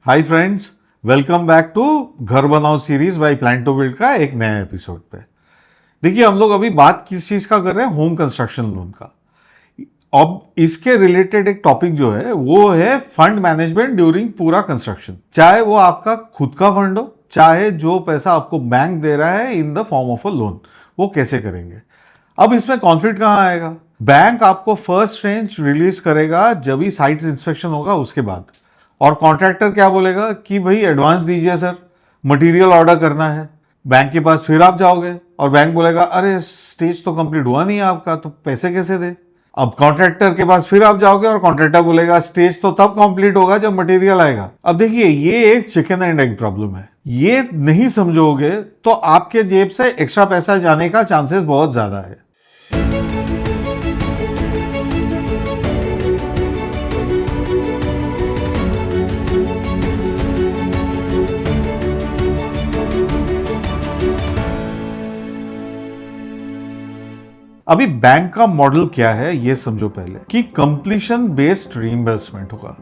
Hi friends, welcome back to घर बनाओ series by plan to build का एक नया एपिसोड पे। देखिए, हम लोग अभी बात किस चीज का कर रहे हैं? होम कंस्ट्रक्शन लोन का। अब इसके रिलेटेड एक टॉपिक जो है वो है फंड मैनेजमेंट ड्यूरिंग पूरा कंस्ट्रक्शन। चाहे वो आपका खुद का फंड हो, चाहे जो पैसा आपको बैंक दे रहा है in the form of a loan, वो कैसे करेंगे। अब इसमें कॉन्फ्लिक्ट कहाँ आएगा? बैंक आपको फर्स्ट रेंज रिलीज करेगा जब ही साइट इंस्पेक्शन होगा उसके बाद, और कॉन्ट्रैक्टर क्या बोलेगा कि भाई एडवांस दीजिए सर, मटेरियल ऑर्डर करना है। बैंक के पास फिर आप जाओगे और बैंक बोलेगा अरे स्टेज तो कंप्लीट हुआ नहीं है आपका, तो पैसे कैसे दे। अब कॉन्ट्रैक्टर के पास फिर आप जाओगे और कॉन्ट्रैक्टर बोलेगा स्टेज तो तब कंप्लीट होगा जब मटेरियल आएगा। अब देखिए, ये एक चिकन एंड एग प्रॉब्लम है। ये नहीं समझोगे तो आपके जेब से एक्स्ट्रा पैसा जाने का चांसेस बहुत ज्यादा है। अभी बैंक का मॉडल क्या है ये समझो पहले, कि कंप्लीशन बेस्ड रीइंबर्समेंट होगा।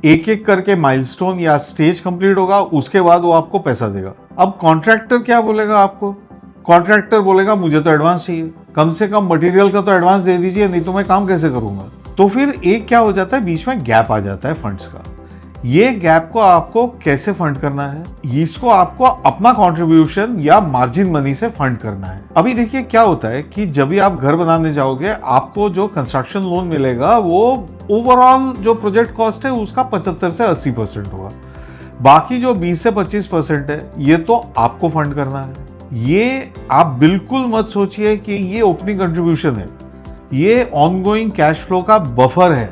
एक एक करके माइलस्टोन या स्टेज कंप्लीट होगा, उसके बाद वो आपको पैसा देगा। अब कॉन्ट्रैक्टर क्या बोलेगा आपको? कॉन्ट्रैक्टर बोलेगा मुझे तो एडवांस चाहिए, कम से कम मटेरियल का तो एडवांस दे दीजिए, नहीं तो मैं काम कैसे करूंगा। तो फिर एक क्या हो जाता है, बीच में गैप आ जाता है फंड्स का। ये गैप को आपको कैसे फंड करना है? इसको आपको अपना कंट्रीब्यूशन या मार्जिन मनी से फंड करना है। अभी देखिए क्या होता है कि जब भी आप घर बनाने जाओगे, आपको जो कंस्ट्रक्शन लोन मिलेगा वो ओवरऑल जो प्रोजेक्ट कॉस्ट है उसका 75 से 80% होगा। बाकी जो 20 से 25% है ये तो आपको फंड करना है। ये आप बिल्कुल मत सोचिए कि ये ओपनिंग कंट्रीब्यूशन है, ये ऑनगोइंग कैश फ्लो का बफर है।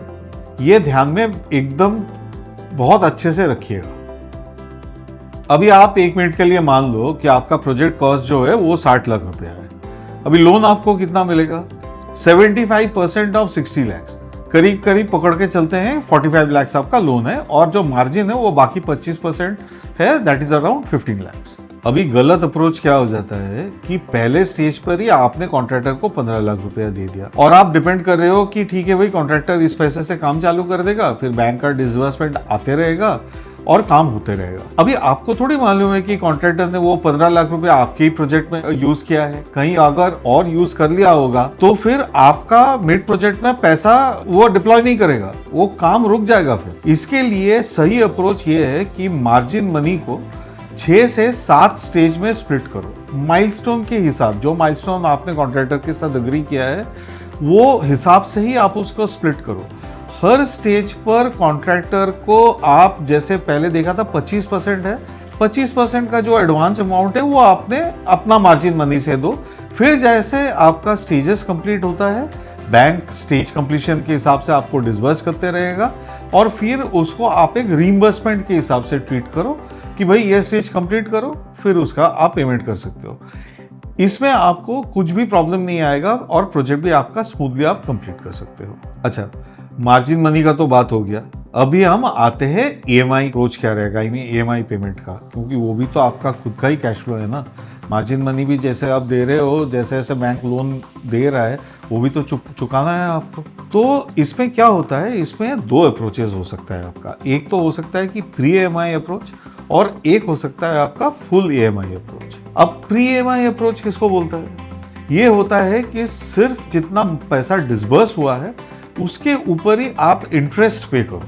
ये ध्यान में एकदम बहुत अच्छे से रखिएगा। अभी आप 1 मिनट के लिए मान लो कि आपका प्रोजेक्ट कॉस्ट जो है वो 60 लाख रुपया है। अभी लोन आपको कितना मिलेगा? 75% ऑफ 60 लाख, करीब करीब पकड़ के चलते हैं 45 लाख आपका लोन है, और जो मार्जिन है वो बाकी 25% है, दैट इज अराउंड 15 लाख। अभी गलत अप्रोच क्या हो जाता है कि पहले स्टेज पर ही आपने कॉन्ट्रैक्टर को 15 लाख रुपया दे दिया और आप डिपेंड कर रहे हो कि ठीक है भाई कॉन्ट्रैक्टर इस पैसे से काम चालू कर देगा, फिर बैंक का डिसबर्समेंट आते रहेगा और काम होते रहेगा। अभी आपको थोड़ी मालूम है कि कॉन्ट्रैक्टर ने वो 15 लाख रुपया आपके ही प्रोजेक्ट में यूज किया है। कहीं अगर और यूज कर लिया होगा तो फिर आपका मिड प्रोजेक्ट में पैसा वो डिप्लॉय नहीं करेगा, वो काम रुक जाएगा। फिर इसके लिए सही अप्रोच ये है कि मार्जिन मनी को 6 से 7 स्टेज में स्प्लिट करो। माइलस्टोन के हिसाब, जो माइलस्टोन आपने कॉन्ट्रैक्टर के साथ एग्री किया है वो हिसाब से ही आप उसको स्प्लिट करो। हर स्टेज पर कॉन्ट्रैक्टर को आप, जैसे पहले देखा था 25% है, 25% का जो एडवांस अमाउंट है वो आपने अपना मार्जिन मनी से दो। फिर जैसे आपका स्टेजेस कंप्लीट होता है, बैंक स्टेज कंप्लीशन के हिसाब से आपको डिसबर्स करते रहेगा और फिर उसको आप एक रीइंबर्समेंट के हिसाब से ट्रीट करो कि भाई ये स्टेज कंप्लीट करो, फिर उसका आप पेमेंट कर सकते हो। इसमें आपको कुछ भी प्रॉब्लम नहीं आएगा और प्रोजेक्ट भी आपका स्मूथली आप कंप्लीट कर सकते हो। अच्छा, मार्जिन मनी का तो बात हो गया। अभी हम आते हैं ईएमआई अप्रोच क्या रहेगा, ईएमआई पेमेंट का, क्योंकि वो भी तो आपका खुद का ही कैश फ्लो है ना। मार्जिन मनी भी जैसे आप दे रहे हो, जैसे जैसे बैंक लोन दे रहा है वो भी तो चुकाना है आपको। तो इसमें क्या होता है, इसमें 2 अप्रोचेस हो सकता है आपका। एक तो हो सकता है कि प्री ईएमआई अप्रोच और एक हो सकता है आपका फुल ईएमआई अप्रोच। अब प्री ईएमआई अप्रोच किसको बोलता है? ये होता है कि सिर्फ जितना पैसा डिसबर्स हुआ है उसके ऊपर ही आप इंटरेस्ट पे करो,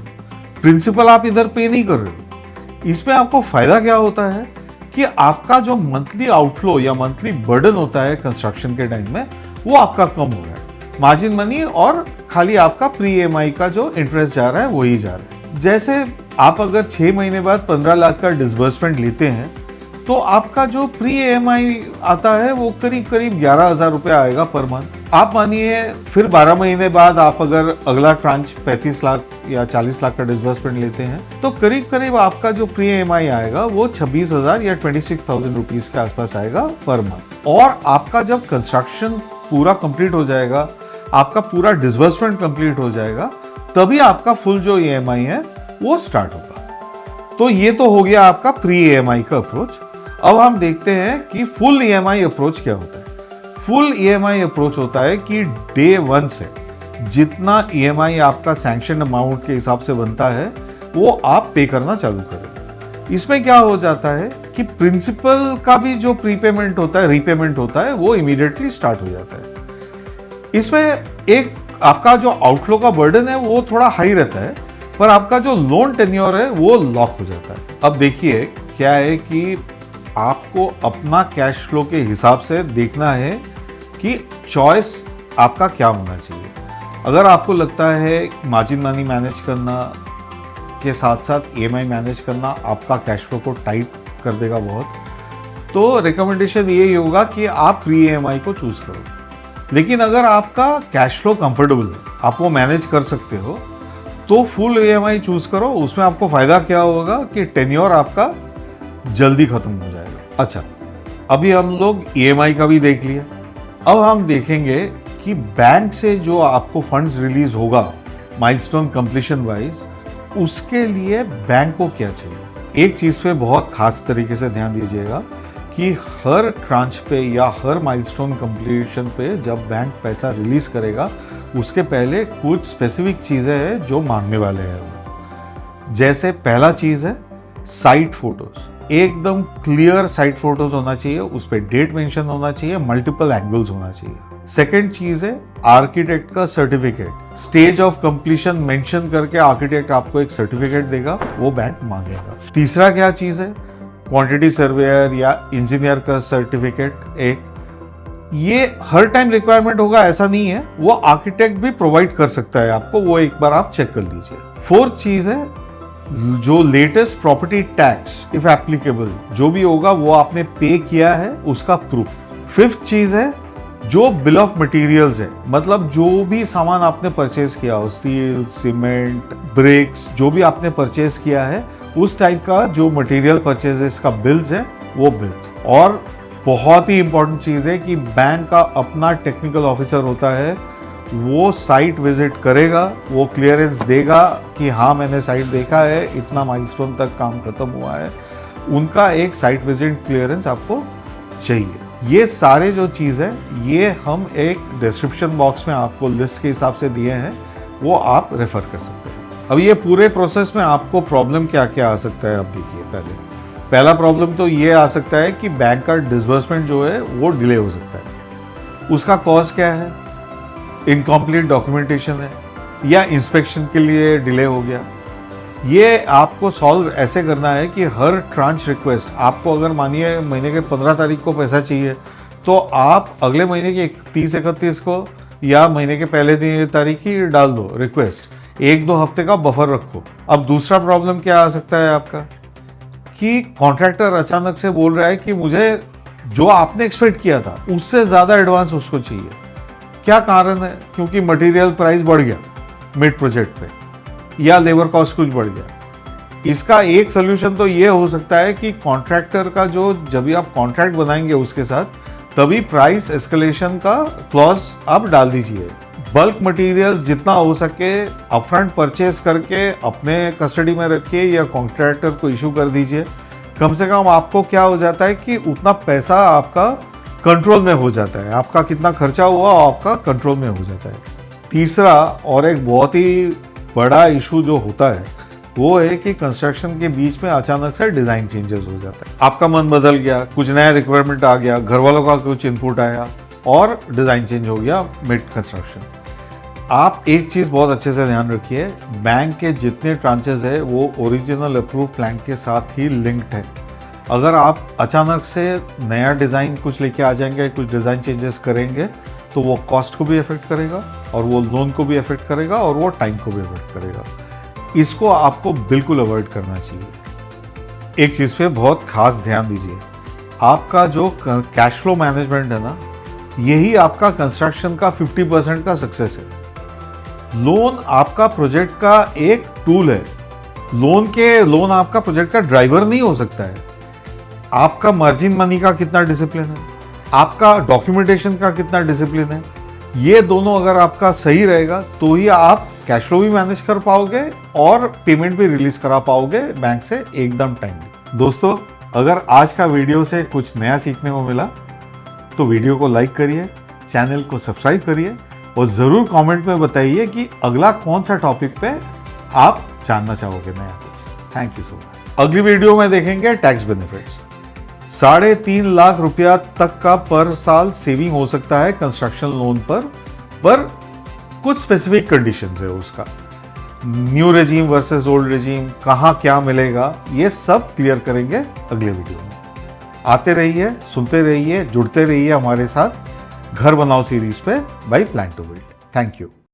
प्रिंसिपल आप इधर पे नहीं कर रहे हो। इसमें आपको फायदा क्या होता है कि आपका जो मंथली आउटफ्लो या मंथली बर्डन होता है कंस्ट्रक्शन के टाइम में वो आपका कम हो रहा है। मार्जिन मनी और खाली आपका प्री ईएमआई का जो इंटरेस्ट जा रहा है वही जा रहा है। जैसे आप अगर 6 महीने बाद 15 लाख का डिसबर्समेंट लेते हैं तो आपका जो प्री ईएमआई आता है वो करीब करीब 11,000 रुपया आएगा पर मंथ। आप मानिए फिर 12 महीने बाद आप अगर अगला ट्रांच 35 लाख या 40 लाख का डिसबर्समेंट लेते हैं तो करीब करीब आपका जो प्री ईएमआई आएगा वो 26,000 या 26,000 रुपीज के आसपास आएगा पर मंथ। और आपका जब कंस्ट्रक्शन पूरा कंप्लीट हो जाएगा, आपका पूरा डिसबर्समेंट कंप्लीट हो जाएगा, तभी आपका फुल जो ईएमआई है वो स्टार्ट होगा। तो ये तो हो गया आपका प्री ईएमआई का अप्रोच। अब हम देखते हैं कि फुल ईएमआई अप्रोच क्या होता है। फुल ईएमआई अप्रोच होता है कि डे 1 से जितना ईएमआई आपका सैंक्शन अमाउंट के हिसाब से बनता है वो आप पे करना चालू करें। इसमें क्या हो जाता है कि प्रिंसिपल का भी जो प्रीपेमेंट होता है, रीपेमेंट होता है, वो इमीडिएटली स्टार्ट हो जाता है। इसमें एक आपका जो आउटफ्लो का बर्डन है वो थोड़ा हाई रहता है, पर आपका जो लोन टेन्योर है वो लॉक हो जाता है। अब देखिए क्या है कि आपको अपना कैश फ्लो के हिसाब से देखना है कि चॉइस आपका क्या होना चाहिए। अगर आपको लगता है मार्जिन मनी मैनेज करना के साथ साथ ईएमआई मैनेज करना आपका कैश फ्लो को टाइट कर देगा बहुत, तो रिकमेंडेशन यही होगा कि आप फ्री ईएमआई को चूज करो। लेकिन अगर आपका कैश फ्लो कंफर्टेबल है, आप वो मैनेज कर सकते हो, तो फुल ईएमआई चूज करो। उसमें आपको फायदा क्या होगा कि टेन्योर आपका जल्दी खत्म हो जाएगा। अच्छा, अभी हम लोग ईएमआई का भी देख लिया। अब हम देखेंगे कि बैंक से जो आपको फंड्स रिलीज होगा माइलस्टोन कंप्लीशन वाइज, उसके लिए बैंक को क्या चाहिए। एक चीज पे बहुत खास तरीके से ध्यान दीजिएगा कि हर ट्रांच पे या हर माइलस्टोन कंप्लीशन पे जब बैंक पैसा रिलीज करेगा, उसके पहले कुछ स्पेसिफिक चीजें हैं जो मांगने वाले हैं। जैसे पहला चीज है साइट फोटोज, एकदम क्लियर साइट फोटोज होना चाहिए, उस पर डेट मेंशन होना चाहिए, मल्टीपल एंगल्स होना चाहिए। सेकेंड चीज है आर्किटेक्ट का certificate, stage of completion mention करके आर्किटेक्ट आपको एक सर्टिफिकेट देगा, वो बैंक मांगेगा। तीसरा क्या चीज है, क्वांटिटी सर्वेयर या इंजीनियर का सर्टिफिकेट। एक ये हर टाइम रिक्वायरमेंट होगा ऐसा नहीं है, वो आर्किटेक्ट भी प्रोवाइड कर सकता है आपको, वो एक बार आप चेक कर लीजिए। फोर्थ चीज है जो latest property tax if applicable जो भी होगा वो आपने पे किया है उसका प्रूफ। फिफ्थ चीज है जो बिल ऑफ मटेरियल्स है, मतलब जो भी सामान आपने परचेज किया हो, स्टील, सीमेंट, ब्रिक्स, जो भी आपने परचेज किया है उस टाइप का जो मटेरियल परचेजेस का बिल्स है वो बिल्स। और बहुत ही इंपॉर्टेंट चीज है कि बैंक का अपना टेक्निकल ऑफिसर होता है, वो साइट विजिट करेगा, वो क्लियरेंस देगा कि हाँ मैंने साइट देखा है, इतना माइलस्टोन तक काम खत्म हुआ है। उनका एक साइट विजिट क्लियरेंस आपको चाहिए। ये सारे जो चीज़ है ये हम एक डिस्क्रिप्शन बॉक्स में आपको लिस्ट के हिसाब से दिए हैं, वो आप रेफर कर सकते हैं। अब ये पूरे प्रोसेस में आपको प्रॉब्लम क्या क्या आ सकता है, आप देखिए। पहला प्रॉब्लम तो ये आ सकता है कि बैंक का डिसबर्समेंट जो है वो डिले हो सकता है। उसका कॉज क्या है, इनकम्प्लीट डॉक्यूमेंटेशन है या इंस्पेक्शन के लिए डिले हो गया। ये आपको सॉल्व ऐसे करना है कि हर ट्रांच रिक्वेस्ट आपको, अगर मानिए महीने के 15 तारीख को पैसा चाहिए, तो आप अगले महीने की 30-31 को या महीने के पहले तारीख ही डाल दो रिक्वेस्ट, 1-2 हफ्ते का बफर रखो। अब दूसरा प्रॉब्लम क्या आ सकता है आपका कि कॉन्ट्रैक्टर अचानक से बोल रहा है कि मुझे जो आपने एक्सपेक्ट किया था उससे ज़्यादा एडवांस उसको चाहिए। क्या कारण है, क्योंकि मटेरियल प्राइस बढ़ गया मिड प्रोजेक्ट पे या लेबर कॉस्ट कुछ बढ़ गया। इसका एक सोल्यूशन तो ये हो सकता है कि कॉन्ट्रैक्टर का जो जब भी आप कॉन्ट्रैक्ट बनाएंगे उसके साथ तभी प्राइस एस्केलेशन का क्लॉज आप डाल दीजिए। बल्क मटेरियल जितना हो सके अपफ्रंट परचेज करके अपने कस्टडी में रखिए या कॉन्ट्रैक्टर को इशू कर दीजिए। कम से कम आपको क्या हो जाता है कि उतना पैसा आपका कंट्रोल में हो जाता है, आपका कितना खर्चा हुआ आपका कंट्रोल में हो जाता है। तीसरा और एक बहुत ही बड़ा इशू जो होता है वो है कि कंस्ट्रक्शन के बीच में अचानक से डिजाइन चेंजेस हो जाता है। आपका मन बदल गया, कुछ नया रिक्वायरमेंट आ गया, घर वालों का कुछ इनपुट आया और डिजाइन चेंज हो गया मिड कंस्ट्रक्शन। आप एक चीज बहुत अच्छे से ध्यान रखिए, बैंक के जितने ट्रांचेस है वो ओरिजिनल अप्रूव प्लान के साथ ही लिंक्ड है। अगर आप अचानक से नया डिजाइन कुछ लेके आ जाएंगे, कुछ डिजाइन चेंजेस करेंगे, तो वो कॉस्ट को भी अफेक्ट करेगा और वो लोन को भी अफेक्ट करेगा और वो टाइम को भी अफेक्ट करेगा। इसको आपको बिल्कुल अवॉइड करना चाहिए। एक चीज़ पे बहुत खास ध्यान दीजिए, आपका जो कैश फ्लो मैनेजमेंट है ना, यही आपका कंस्ट्रक्शन का 50% का सक्सेस है। लोन आपका प्रोजेक्ट का एक टूल है, लोन आपका प्रोजेक्ट का ड्राइवर नहीं हो सकता है। आपका मार्जिन मनी का कितना डिसिप्लिन है, आपका डॉक्यूमेंटेशन का कितना डिसिप्लिन है, ये दोनों अगर आपका सही रहेगा तो ही आप कैश फ्लो भी मैनेज कर पाओगे और पेमेंट भी रिलीज करा पाओगे बैंक से एकदम टाइमली। दोस्तों, अगर आज का वीडियो से कुछ नया सीखने को मिला तो वीडियो को लाइक करिए, चैनल को सब्सक्राइब करिए और ज़रूर कमेंट में बताइए कि अगला कौन सा टॉपिक पे आप जानना चाहोगे नया कुछ। Thank you so much. अगली वीडियो में देखेंगे टैक्स बेनिफिट्स। 3.5 लाख रुपया तक का पर साल सेविंग हो सकता है कंस्ट्रक्शन लोन पर कुछ स्पेसिफिक कंडीशंस है उसका। New regime versus old regime, कहां क्या मिलेगा, ये सब क्लियर करेंगे अगले वीडियो में। आते रहिए, सुनते रहिए, जुड़ते रहिए हमारे साथ घर बनाओ सीरीज पे by plan to build. Thank you.